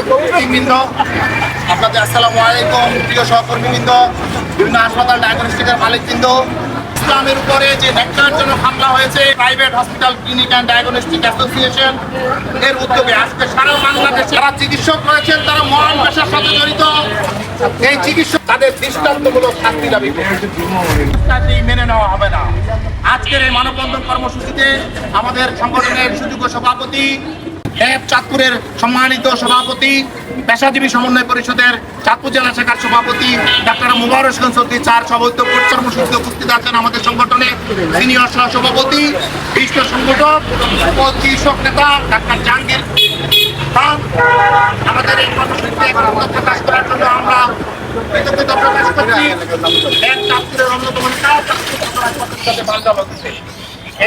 কর্মীবৃন্দ, আপনাদের আসসালামু আলাইকুম। প্রিয় সহকর্মীবৃন্দ, বিভিন্ন হাসপাতাল ডায়াগনস্টিকের মালিকবৃন্দ, ইসলামের উপরে যে ন্যাক্কারজনক হামলা হয়েছে private hospital clinic and diagnostic association এর উদ্যোগে আজকে সারা বাংলাদেশে যারা চিকিৎসক রয়েছেন তারা মহান পেশার সাথে জড়িত এই চিকিৎসক তাদের দৃষ্টান্তমূলক শাস্তি দাবি মেনে নেওয়া হবে না। আজকের এই মানববন্ধন কর্মসূচিতে আমাদের সংগঠনের সুযোগ্য সভাপতি, চাঁদপুরের সম্মানিত সভাপতি, পেশাজীবী সমন্বয় পরিষদের চাঁদপুর জেলা শাখার সভাপতি ডাক্তার মুবারক চৌধুরী স্যার সভাপতি কর্মসূচিতে উপস্থিত আছেন। আমাদের সংগঠনের সিনিয়র সহসভাপতি, বিশিষ্ট সংগঠক ও চিকিৎসক নেতা ডাক্তার জাহাঙ্গীর খান। আমাদের এই কর্মসূচিতে প্রকাশ করার জন্য আমরা কৃতজ্ঞতা প্রকাশ করছি। চাঁদপুরের অন্যতম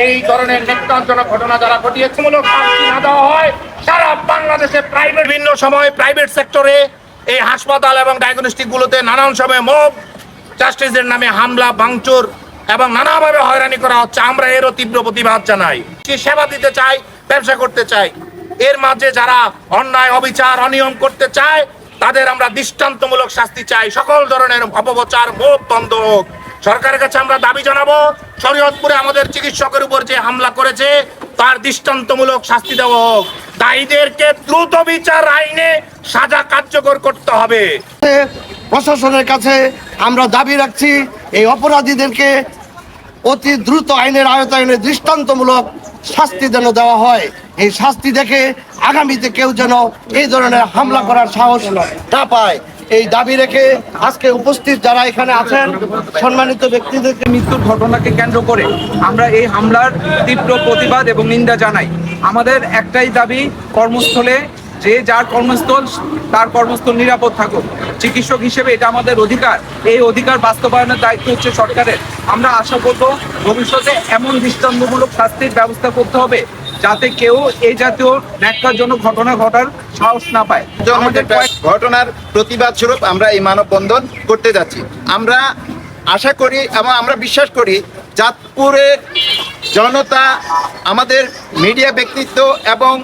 এই ধরনের ন্যাক্কারজনক ঘটনা যারা ঘটিয়েছে মূলক শাস্তি না দেওয়া হয় সারা বাংলাদেশে প্রাইভেট বিভিন্ন সময় প্রাইভেট সেক্টরে এই হাসপাতাল এবং ডায়াগনস্টিক গুলোতে নানান সময় মব জাস্টিসের নামে হামলা ভাঙচুর এবং নানাভাবে হয়রানি করা হচ্ছে। আমরা এরও তীব্র প্রতিবাদ জানাই। সেবা দিতে চাই, ব্যবসা করতে চাই, এর মাঝে যারা অন্যায় অবিচার অনিয়ম করতে চায় তাদের আমরা দৃষ্টান্তমূলক শাস্তি চাই। সকল ধরনের অপপ্রচার মব বন্ধ হোক। সরকারের কাছে আমরা দাবি জানাবো, শরীয়তপুরে আমাদের চিকিৎসকের উপর যে হামলা করেছে তার দৃষ্টান্তমূলক শাস্তি দেওয়া হোক। দায়ীদেরকে দ্রুত বিচার আইনে সাজা কার্যকর করতে হবে। প্রশাসনের কাছে আমরা দাবি রাখছি এই অপরাধীদেরকে অতি দ্রুত আইনের আওতায় দৃষ্টান্তমূলক শাস্তি যেন দেওয়া হয়। এই শাস্তি দেখে আগামীতে কেউ যেন এই ধরনের হামলা করার সাহস না পায়, এই দাবি রেখে আজকে উপস্থিত যারা এখানে আছেন সম্মানিত ব্যক্তিদেরকে মৃত্যুর ঘটনাকে কেন্দ্র করে আমরা এই হামলার তীব্র প্রতিবাদ এবং নিন্দা জানাই। আমাদের একটাই দাবি, কর্মস্থলে যে যার কর্মস্থল তার কর্মস্থল নিরাপদ থাকুক। চিকিৎসক হিসেবে এটা আমাদের অধিকার, এই অধিকার বাস্তবায়নের দায়িত্ব হচ্ছে সরকারের। আমরা আশা করব ভবিষ্যতে এমন দৃষ্টান্তমূলক শাস্তির ব্যবস্থা করতে হবে যাতে কেউ এই জাতীয় ন্যাক্কারজনক ঘটনা ঘটার সাহস না পায়। ঘটনার প্রতিবাদ স্বরূপ আমরা এই মানববন্ধন করতে যাচ্ছি। আমরা আশা করি এবং আমরা বিশ্বাস করি চাঁদপুরের জনতা, আমাদের মিডিয়া ব্যক্তিত্ব এবং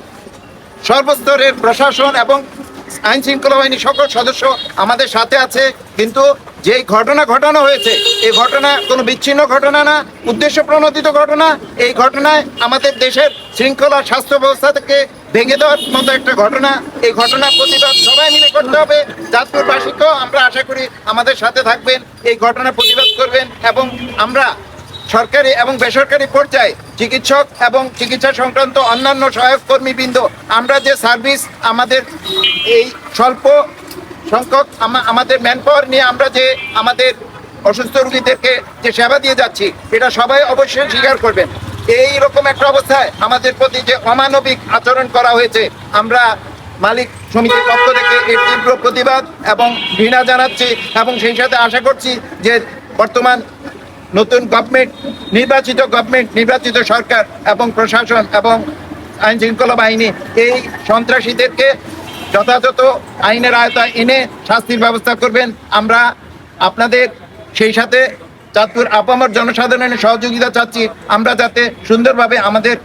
সর্বস্তরের প্রশাসন এবং আইন শৃঙ্খলা বাহিনীর সকল সদস্য আমাদের সাথে আছে। কিন্তু যেই ঘটনা ঘটানো হয়েছে এই ঘটনা কোনো বিচ্ছিন্ন ঘটনা না, উদ্দেশ্য প্রণোদিত ঘটনা। এই ঘটনায় আমাদের দেশের শৃঙ্খলা স্বাস্থ্য ব্যবস্থা থেকে ভেঙে দেওয়ার মতো একটা ঘটনা। এই ঘটনার প্রতিবাদ সবাই মিলে করতে হবে। চাঁদপুরবাসীকেও আমরা আশা করি আমাদের সাথে থাকবেন, এই ঘটনার প্রতিবাদ করবেন। এবং আমরা সরকারি এবং বেসরকারি পর্যায়ে চিকিৎসক এবং চিকিৎসা সংক্রান্ত অন্যান্য সহায়ক কর্মীবৃন্দ আমরা যে সার্ভিস আমাদের এই স্বল্প সংখ্যক আমাদের ম্যানপাওয়ার নিয়ে আমরা যে আমাদের অসুস্থ রোগীদেরকে যে সেবা দিয়ে যাচ্ছি এটা সবাই অবশ্যই স্বীকার করবেন। এই রকম একটা অবস্থায় আমাদের প্রতি যে অমানবিক আচরণ করা হয়েছে আমরা মালিক সমিতির পক্ষ থেকে এর তীব্র প্রতিবাদ এবং ঘৃণা জানাচ্ছি। এবং সেই সাথে আশা করছি যে বর্তমান নতুন গভর্নমেন্ট, নির্বাচিত সরকার এবং প্রশাসন এবং আইন শৃঙ্খলা বাহিনী এই সন্ত্রাসীদেরকে যথাযথ আইনের আওতায় এনে শাস্তির ব্যবস্থা করবেন। আমরা আপনাদের সেই সাথে চাঁদপুর আপামর জনসাধারণের সহযোগিতা চাচ্ছি, আমরা যাতে সুন্দরভাবে আমাদের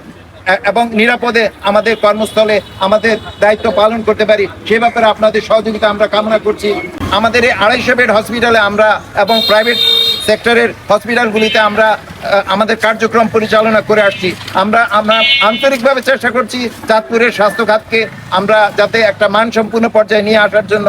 এবং নিরাপদে আমাদের কর্মস্থলে আমাদের দায়িত্ব পালন করতে পারি সে ব্যাপারে আপনাদের সহযোগিতা আমরা কামনা করছি। আমাদের এই 250 বেড হসপিটালে আমরা এবং প্রাইভেট সেক্টরের হসপিটালগুলিতে আমরা আমাদের কার্যক্রম পরিচালনা করে আসছি। আমরা আন্তরিকভাবে চেষ্টা করছি চাঁদপুরের স্বাস্থ্য খাতকে আমরা যাতে একটা মানসম্পন্ন পর্যায়ে নিয়ে আসার জন্য।